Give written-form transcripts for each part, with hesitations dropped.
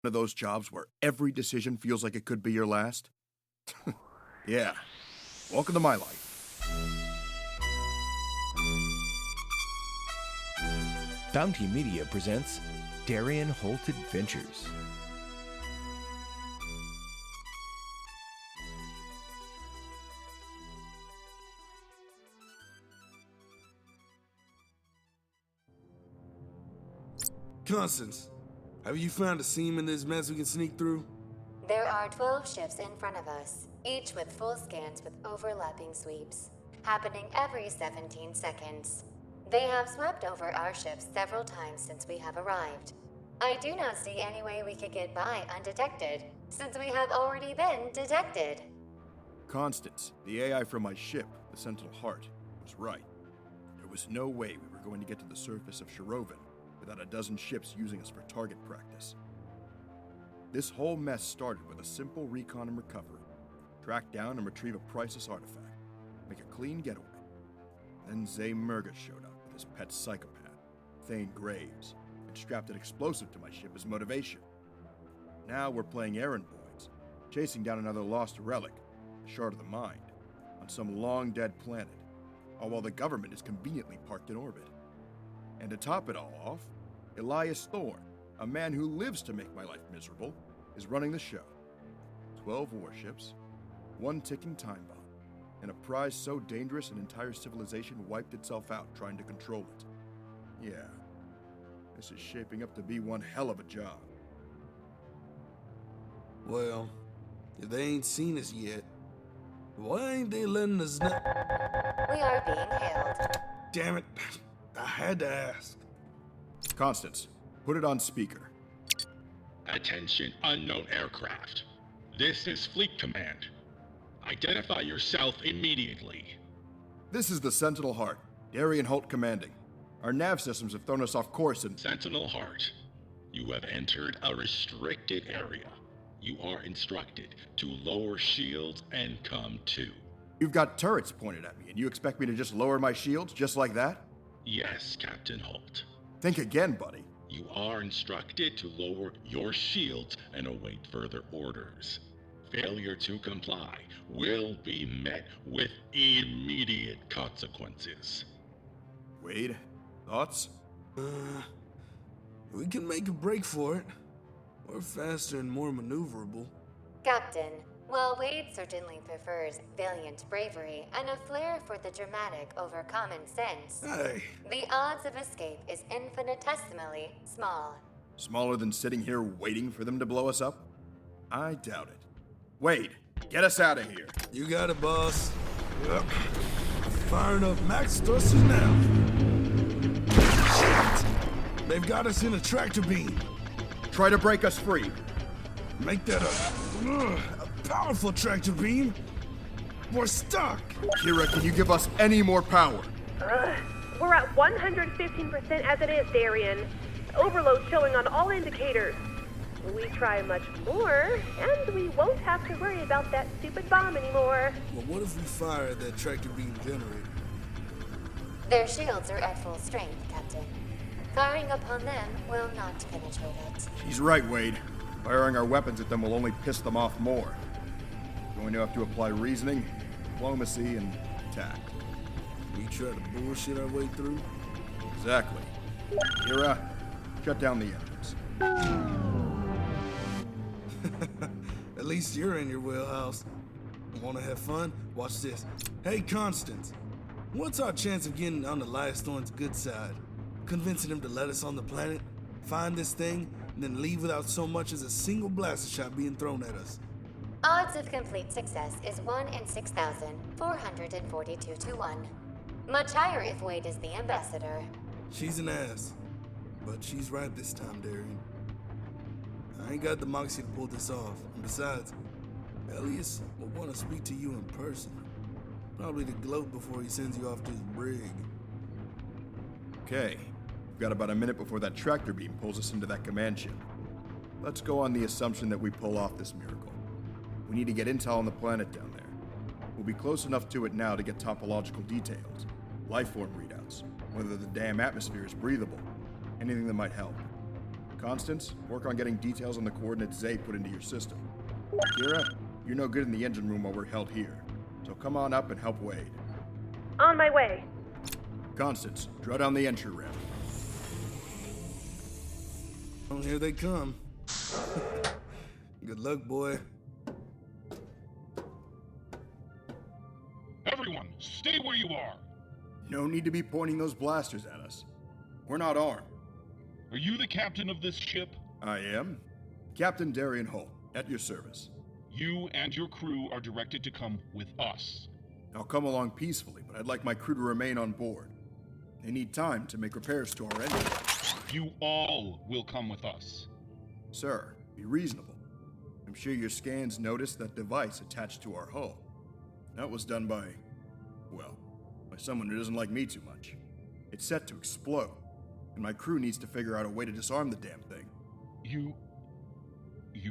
One of those jobs where every decision feels like it could be your last? Yeah. Welcome to my life. Bounty Media presents Darian Holt Adventures. Constance, have you found a seam in this mess we can sneak through? There are 12 ships in front of us, each with full scans with overlapping sweeps, happening every 17 seconds. They have swept over our ships several times since we have arrived. I do not see any way we could get by undetected, since we have already been detected. Constance, the AI from my ship, the Sentinel Heart, was right. There was no way we were going to get to the surface of Shiroven without a dozen ships using us for target practice. This whole mess started with a simple recon and recovery. Track down and retrieve a priceless artifact. Make a clean getaway. Then Zay Murga showed up with his pet psychopath, Thane Graves, and strapped an explosive to my ship as motivation. Now we're playing errand boys, chasing down another lost relic, the Shard of the Mind, on some long-dead planet, all while the government is conveniently parked in orbit. And to top it all off, Elias Thorne, a man who lives to make my life miserable, is running the show. 12 warships, one ticking time bomb, and a prize so dangerous an entire civilization wiped itself out trying to control it. Yeah, this is shaping up to be one hell of a job. Well, if they ain't seen us yet, why ain't they letting us know? We are being hailed. Damn it, I had to ask. Constance, put it on speaker. Attention, unknown aircraft. This is Fleet Command. Identify yourself immediately. This is the Sentinel Heart, Darian Holt commanding. Our nav systems have thrown us off course and... Sentinel Heart, you have entered a restricted area. You are instructed to lower shields and come to. You've got turrets pointed at me, and you expect me to just lower my shields just like that? Yes, Captain Holt. Think again, buddy. You are instructed to lower your shields and await further orders. Failure to comply will be met with immediate consequences. Wade, thoughts? We can make a break for it. We're faster and more maneuverable. Captain, while Wade certainly prefers valiant bravery and a flair for the dramatic over common sense, Hey, the odds of escape is infinitesimally small. Smaller than sitting here waiting for them to blow us up? I doubt it. Wade, get us out of here. you got it, boss. Yep. Firing up max thrusters now. Shit! They've got us in a tractor beam. Try to break us free. Make that a powerful tractor beam. We're stuck. Kira, can you give us any more power? We're at 115% as it is, Darian. Overload showing on all indicators. We try much more, and we won't have to worry about that stupid bomb anymore. Well, what if we fire that tractor beam generator? Their shields are at full strength, Captain. Firing upon them will not penetrate it. She's right, Wade. Firing our weapons at them will only piss them off more. We're going to have to apply reasoning, diplomacy, and tact. We try to bullshit our way through? Exactly. Kira, shut down the engines. At least you're in your wheelhouse. Wanna have fun? Watch this. Hey, Constance. What's our chance of getting on Elias Thorne's good side? Convincing him to let us on the planet, find this thing, and then leave without so much as a single blaster shot being thrown at us. Odds of complete success is 1 in 6,442 to 1. Much higher if Wade is the ambassador. She's an ass. But she's right this time, Darian. I ain't got the moxie to pull this off. And besides, Elias will want to speak to you in person. Probably to gloat before he sends you off to his brig. Okay, we've got about a minute before that tractor beam pulls us into that command ship. Let's go on the assumption that we pull off this miracle. We need to get intel on the planet down there. We'll be close enough to it now to get topological details, life form readouts, whether the damn atmosphere is breathable, anything that might help. Constance, work on getting details on the coordinates Zay put into your system. Kira, you're no good in the engine room while we're held here, so come on up and help Wade. On my way. Constance, draw down the entry ramp. Oh, here they come. Good luck, boy. Everyone, stay where you are. No need to be pointing those blasters at us. We're not armed. Are you the captain of this ship? I am. Captain Darian Holt, at your service. You and your crew are directed to come with us. I'll come along peacefully, but I'd like my crew to remain on board. They need time to make repairs to our engine. You all will come with us. Sir, be reasonable. I'm sure your scans noticed that device attached to our hull. That was done by, well, by someone who doesn't like me too much. It's set to explode, and my crew needs to figure out a way to disarm the damn thing. You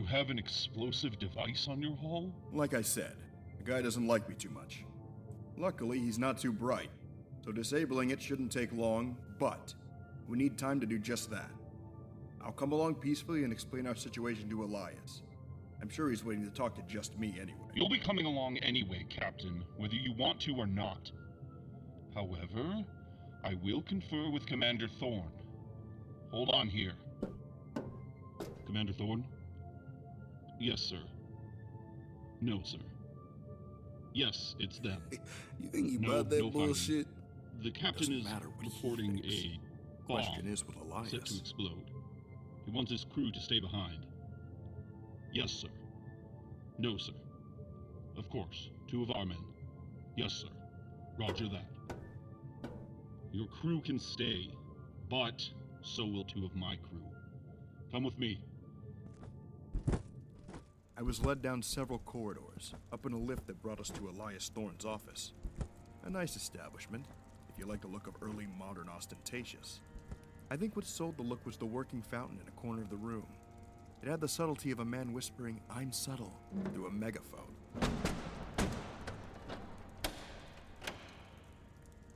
have an explosive device on your hull? Like I said, the guy doesn't like me too much. Luckily, he's not too bright, so disabling it shouldn't take long, but we need time to do just that. I'll come along peacefully and explain our situation to Elias. I'm sure he's waiting to talk to just me anyway. You'll be coming along anyway, Captain, whether you want to or not. However, I will confer with Commander Thorne. Hold on here. Commander Thorne? Yes, sir. No, sir. Yes, it's them. You think you No, bought that no fighting. bullshit? The captain Doesn't is matter what he reporting thinks. a Question bomb is with Elias. set to explode. He wants his crew to stay behind. Yes, sir. No, sir. Of course, 2 of our men. Yes, sir. Roger that. Your crew can stay, but so will 2 of my crew. Come with me. I was led down several corridors, up in a lift that brought us to Elias Thorne's office. A nice establishment, if you like the look of early modern ostentatious. I think what sold the look was the working fountain in a corner of the room. It had the subtlety of a man whispering, "I'm subtle," through a megaphone.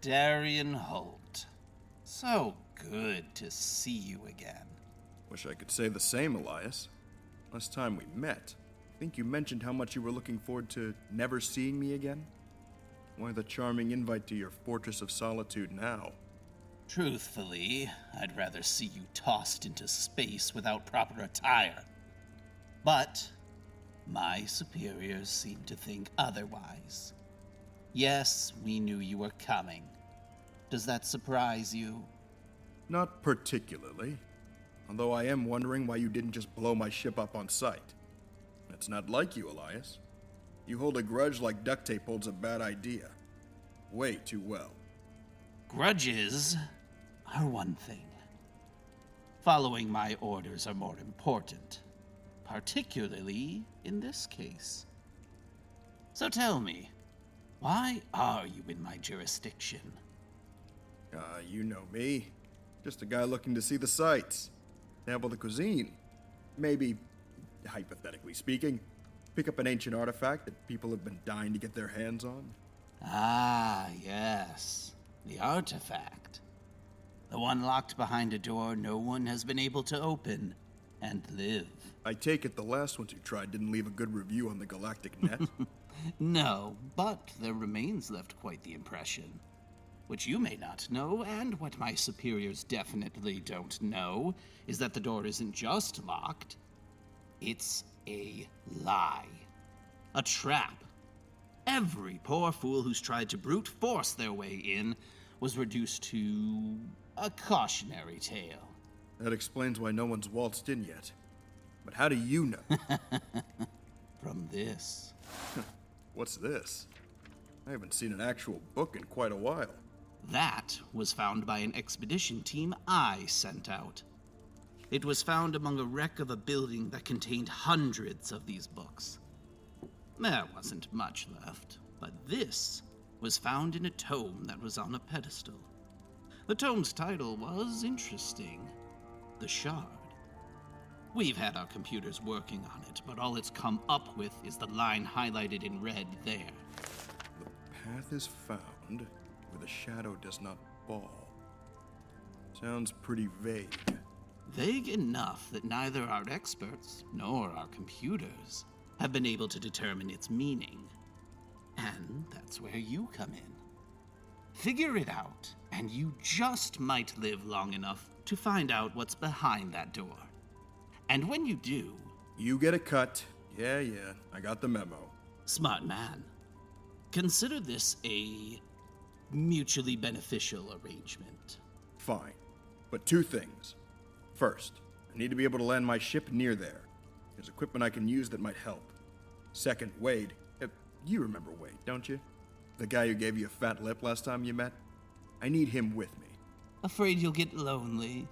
Darian Holt. So good to see you again. Wish I could say the same, Elias. Last time we met, I think you mentioned how much you were looking forward to never seeing me again. Why the charming invite to your fortress of solitude now? Truthfully, I'd rather see you tossed into space without proper attire. But my superiors seem to think otherwise. Yes, we knew you were coming. Does that surprise you? Not particularly. Although I am wondering why you didn't just blow my ship up on sight. That's not like you, Elias. You hold a grudge like duct tape holds a bad idea. Way too well. Grudges are one thing. Following my orders are more important, particularly in this case. So tell me, why are you in my jurisdiction? You know me. Just a guy looking to see the sights. Dabble the cuisine. Maybe, hypothetically speaking, pick up an ancient artifact that people have been dying to get their hands on. Ah, yes. The artifact. The one locked behind a door no one has been able to open and live. I take it the last ones who tried didn't leave a good review on the galactic net. No, but their remains left quite the impression. Which you may not know, and what my superiors definitely don't know, is that the door isn't just locked. It's a lie. A trap. Every poor fool who's tried to brute force their way in was reduced to a cautionary tale. That explains why no one's waltzed in yet. But how do you know? From this. What's this? I haven't seen an actual book in quite a while. That was found by an expedition team I sent out. It was found among a wreck of a building that contained hundreds of these books. There wasn't much left, but this was found in a tome that was on a pedestal. The tome's title was interesting. The Shard. We've had our computers working on it, but all it's come up with is the line highlighted in red there. The path is found where the shadow does not fall. Sounds pretty vague. Vague enough that neither our experts nor our computers have been able to determine its meaning. And that's where you come in. Figure it out, and you just might live long enough to find out what's behind that door. And when you do... You get a cut. Yeah, I got the memo. Smart man. Consider this a mutually beneficial arrangement. Fine. But two things. First, I need to be able to land my ship near there. There's equipment I can use that might help. Second, Wade. You remember Wade, don't you? The guy who gave you a fat lip last time you met? I need him with me. Afraid you'll get lonely?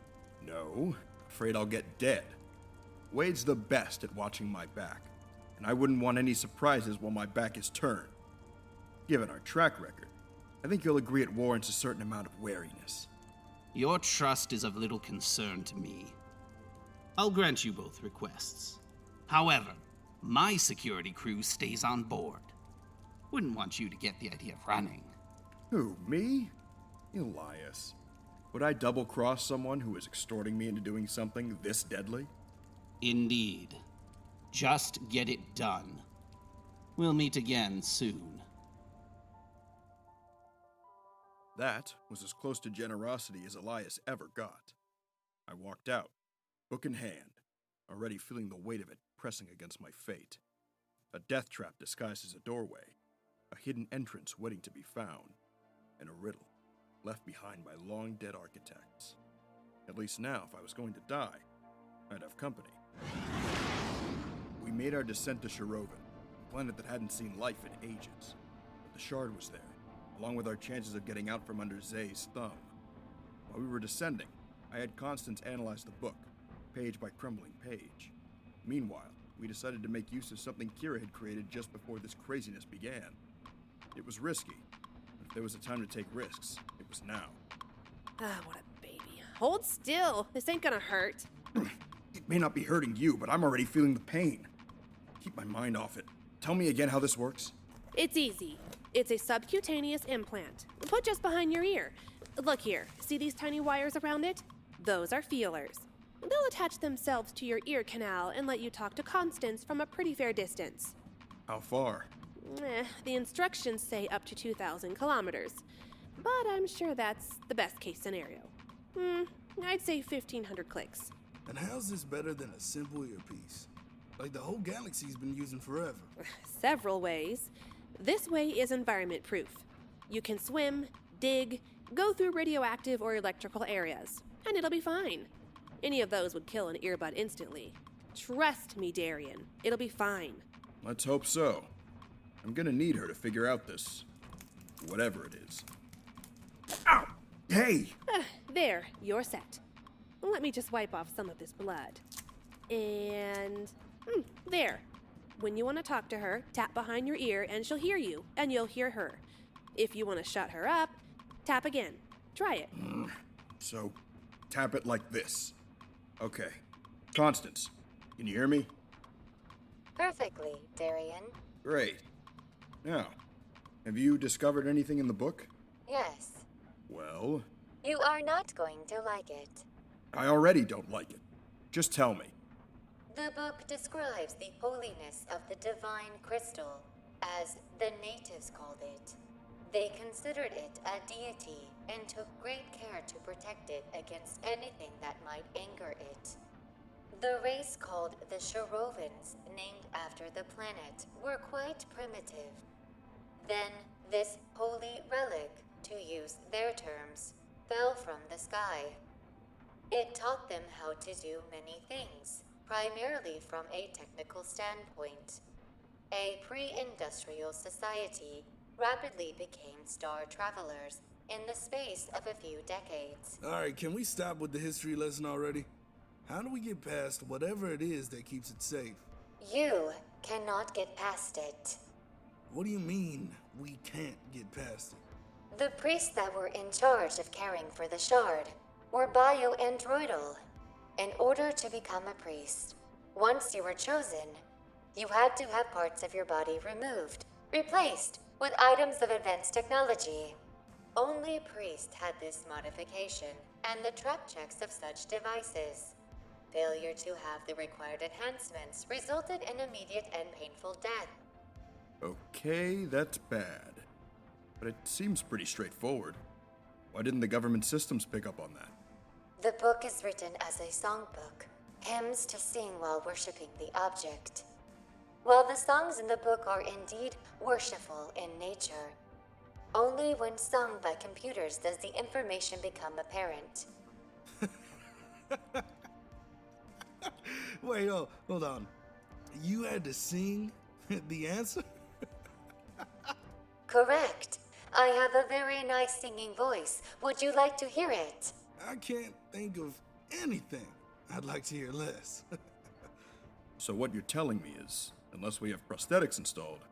No, afraid I'll get dead. Wade's the best at watching my back, and I wouldn't want any surprises while my back is turned. Given our track record, I think you'll agree it warrants a certain amount of wariness. Your trust is of little concern to me. I'll grant you both requests. However, my security crew stays on board. Wouldn't want you to get the idea of running. Who, me? Elias. Would I double-cross someone who is extorting me into doing something this deadly? Indeed. Just get it done. We'll meet again soon. That was as close to generosity as Elias ever got. I walked out, book in hand, already feeling the weight of it pressing against my fate. A death trap disguised as a doorway, a hidden entrance waiting to be found, and a riddle left behind by long-dead architects. At least now, if I was going to die, I'd have company. We made our descent to Shiroven, a planet that hadn't seen life in ages. But the shard was there, along with our chances of getting out from under Zay's thumb. While we were descending, I had Constance analyze the book, page by crumbling page. Meanwhile, we decided to make use of something Kira had created just before this craziness began. It was risky, but if there was a time to take risks, it was now. Ah, what a baby. Hold still. This ain't gonna hurt. It may not be hurting you, but I'm already feeling the pain. Keep my mind off it. Tell me again how this works. It's easy. It's a subcutaneous implant. Put just behind your ear. Look here. See these tiny wires around it? Those are feelers. They'll attach themselves to your ear canal and let you talk to Constance from a pretty fair distance. How far? The instructions say up to 2,000 kilometers. But I'm sure that's the best case scenario. I'd say 1,500 clicks. And how's this better than a simple earpiece? Like the whole galaxy's been using forever. Several ways. This way is environment proof. You can swim, dig, go through radioactive or electrical areas, and it'll be fine. Any of those would kill an earbud instantly. Trust me, Darian. It'll be fine. Let's hope so. I'm gonna need her to figure out this... whatever it is. Ow! Hey! There, you're set. Let me just wipe off some of this blood. And... there. When you want to talk to her, tap behind your ear and she'll hear you, and you'll hear her. If you want to shut her up, tap again. Try it. So, tap it like this. Okay. Constance, can you hear me? Perfectly, Darian. Great. Now, have you discovered anything in the book? Yes. Well, You are not going to like it. I already don't like it. Just tell me. The book describes the holiness of the divine crystal, as the natives called it. They considered it a deity and took great care to protect it against anything that might anger it. The race called the Shirovens, named after the planet, were quite primitive. Then, this holy relic, to use their terms, fell from the sky. It taught them how to do many things, primarily from a technical standpoint. A pre-industrial society rapidly became star travelers in the space of a few decades. Alright, can we stop with the history lesson already? How do we get past whatever it is that keeps it safe? You cannot get past it. What do you mean, we can't get past it? The priests that were in charge of caring for the shard were bio-androidal. In order to become a priest, once you were chosen, you had to have parts of your body removed, replaced with items of advanced technology. Only priests had this modification and the trap checks of such devices. Failure to have the required enhancements resulted in immediate and painful death. Okay, that's bad. But it seems pretty straightforward. Why didn't the government systems pick up on that? The book is written as a songbook, hymns to sing while worshipping the object. While the songs in the book are indeed worshipful in nature, only when sung by computers does the information become apparent. Wait, hold on. You had to sing the answer? Correct. I have a very nice singing voice. Would you like to hear it? I can't think of anything I'd like to hear less. So what you're telling me is, unless we have prosthetics installed,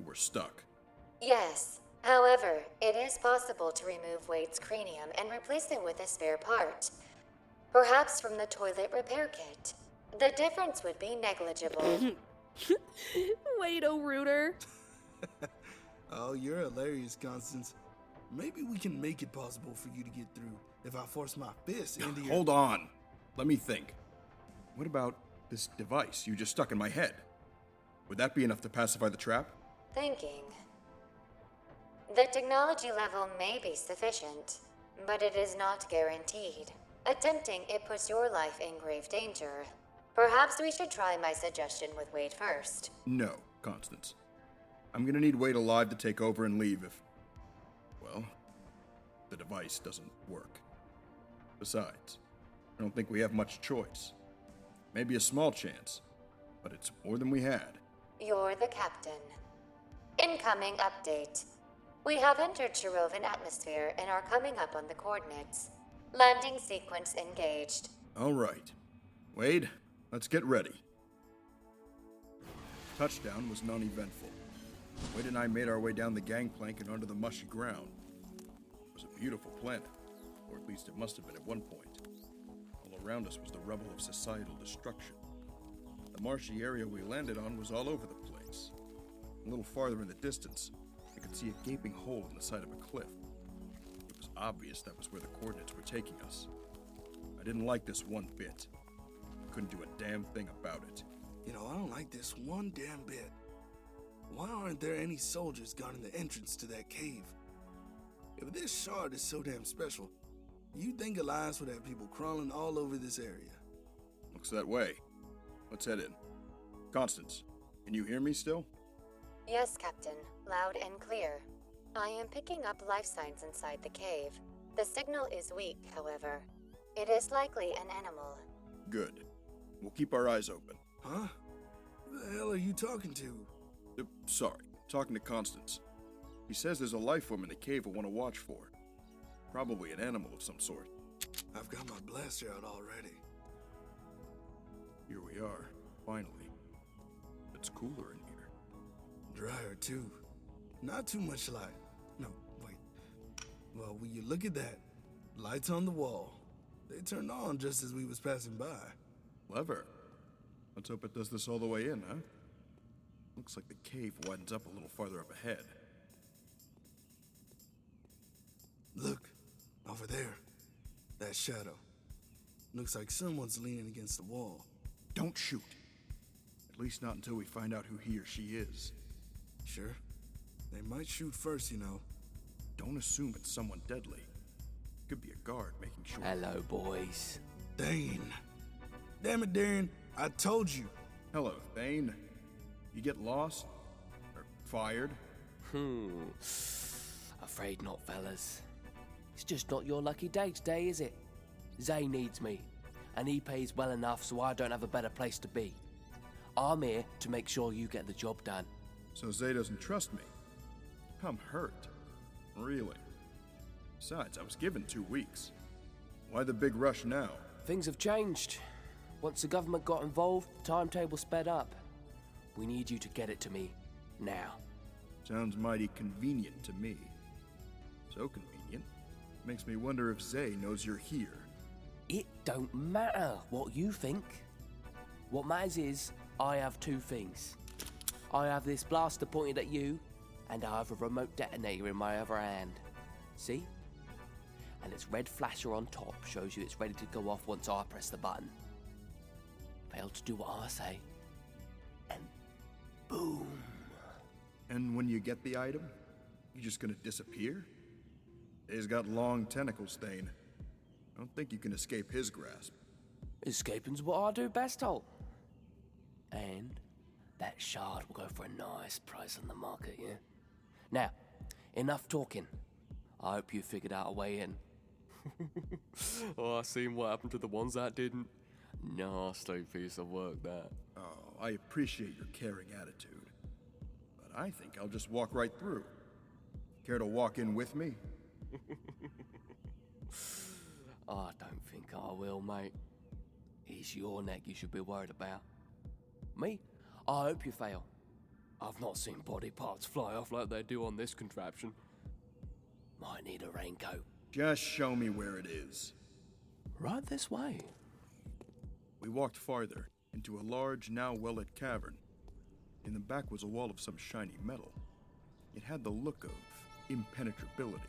we're stuck. Yes. However, it is possible to remove Wade's cranium and replace it with a spare part. Perhaps from the toilet repair kit. The difference would be negligible. Wade O'Rooter. Oh, you're hilarious, Constance. Maybe we can make it possible for you to get through if I force my fist into your... Hold on. Let me think. What about this device you just stuck in my head? Would that be enough to pacify the trap? Thinking. The technology level may be sufficient, but it is not guaranteed. Attempting it puts your life in grave danger. Perhaps we should try my suggestion with Wade first. No, Constance. I'm gonna need Wade alive to take over and leave if... well, the device doesn't work. Besides, I don't think we have much choice. Maybe a small chance, but it's more than we had. You're the captain. Incoming update. We have entered Shiroven atmosphere and are coming up on the coordinates. Landing sequence engaged. All right. Wade, let's get ready. Touchdown was non-eventful. Wade and I made our way down the gangplank and onto the mushy ground. It was a beautiful planet, or at least it must have been at one point. All around us was the rubble of societal destruction. The marshy area we landed on was all over the place. A little farther in the distance, I could see a gaping hole in the side of a cliff. It was obvious that was where the coordinates were taking us. I didn't like this one bit. I couldn't do a damn thing about it. You know, I don't like this one damn bit. Why aren't there any soldiers guarding the entrance to that cave? If this shard is so damn special, you'd think Alliance would have people crawling all over this area. Looks that way. Let's head in. Constance, can you hear me still? Yes, Captain. Loud and clear. I am picking up life signs inside the cave. The signal is weak, however. It is likely an animal. Good. We'll keep our eyes open. Huh? Who the hell are you talking to? Sorry, talking to Constance. He says there's a life form in the cave we'll want to watch for. Probably an animal of some sort. I've got my blaster out already. Here we are, finally. It's cooler in here. Drier, too. Not too much light. No, wait. Well, will you look at that? Lights on the wall. They turned on just as we was passing by. Clever. Let's hope it does this all the way in, huh? Looks like the cave widens up a little farther up ahead. Look, over there. That shadow. Looks like someone's leaning against the wall. Don't shoot. At least not until we find out who he or she is. Sure. They might shoot first, you know. Don't assume it's someone deadly. Could be a guard making sure. Hello, boys. Thane. Damn it, Darian. I told you. Hello, Thane. You get lost? Or fired? Afraid not, fellas. It's just not your lucky day today, is it? Zay needs me, and he pays well enough so I don't have a better place to be. I'm here to make sure you get the job done. So Zay doesn't trust me? I'm hurt. Really. Besides, I was given 2 weeks. Why the big rush now? Things have changed. Once the government got involved, the timetable sped up. We need you to get it to me, now. Sounds mighty convenient to me. So convenient, makes me wonder if Zay knows you're here. It don't matter what you think. What matters is, I have 2 things. I have this blaster pointed at you, and I have a remote detonator in my other hand. See? And its red flasher on top shows you it's ready to go off once I press the button. Fail to do what I say, and boom. And when you get the item, you just gonna disappear? He's got long tentacles, Thane. I don't think you can escape his grasp. Escaping's what I do best, Holt. And that shard will go for a nice price on the market, yeah? Now, enough talking. I hope you figured out a way in. Oh, I seen what happened to the ones that didn't. Nasty piece of work, that. Oh, I appreciate your caring attitude. But I think I'll just walk right through. Care to walk in with me? I don't think I will, mate. It's your neck you should be worried about. Me? I hope you fail. I've not seen body parts fly off like they do on this contraption. Might need a raincoat. Just show me where it is. Right this way. We walked farther, into a large, now well-lit cavern. In the back was a wall of some shiny metal. It had the look of impenetrability.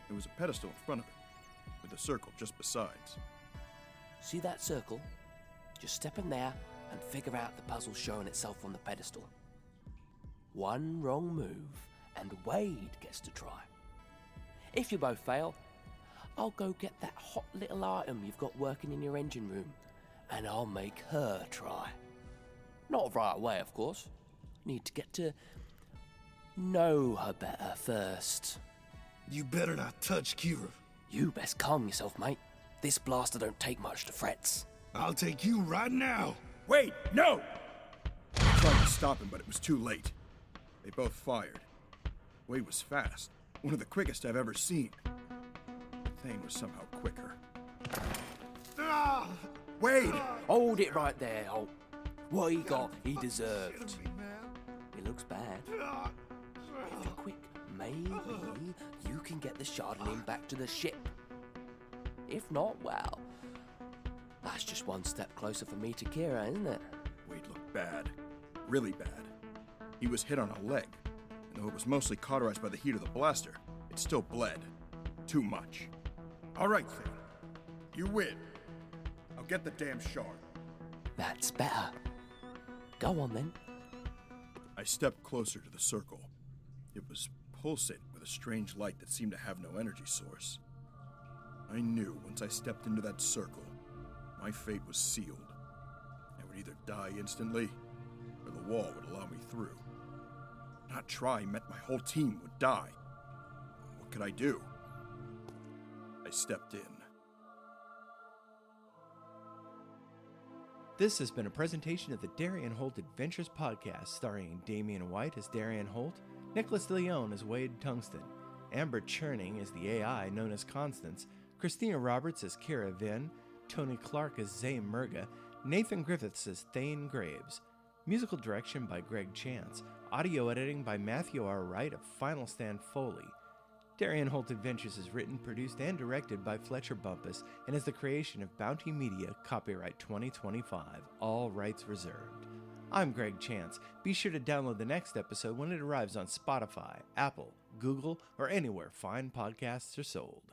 There was a pedestal in front of it, with a circle just besides. See that circle? Just step in there and figure out the puzzle showing itself on the pedestal. One wrong move, and Wade gets to try. If you both fail, I'll go get that hot little item you've got working in your engine room, and I'll make her try. Not right away, of course. Need to get to know her better first. You better not touch Kira. You best calm yourself, mate. This blaster don't take much to frets. I'll take you right now. Wait, no! I tried to stop him, but it was too late. They both fired. Wade was fast, one of the quickest I've ever seen. Thane was somehow quicker. Wade! Hold it right there, Holt. What he got, he deserved. It looks bad. If you're quick, maybe you can get the shard and him back to the ship. If not, well, that's just one step closer for me to Kira, isn't it? Wade looked bad. Really bad. He was hit on a leg, and though it was mostly cauterized by the heat of the blaster, it still bled. Too much. All right, Thane. You win. I'll get the damn shard. That's better. Go on, then. I stepped closer to the circle. It was pulsating with a strange light that seemed to have no energy source. I knew once I stepped into that circle, my fate was sealed. I would either die instantly, or the wall would allow me through. Not try meant my whole team would die. What could I do? I stepped in. This has been a presentation of the Darian Holt Adventures podcast, starring Damian White as Darian Holt, Nicolas De Leon as Wade Tungsten, Amber Churning as the AI known as Constance, Christina Roberts as Kira Vin, Tony Clark as Zay Murga, Nathan Griffiths as Thane Graves. Musical direction by Greg Chance. Audio editing by Matthew R. Wright of Final Stand Foley. Darian Holt Adventures is written, produced, and directed by Fletcher Bumpus and is the creation of Bounty Media, copyright 2025, all rights reserved. I'm Greg Chance. Be sure to download the next episode when it arrives on Spotify, Apple, Google, or anywhere fine podcasts are sold.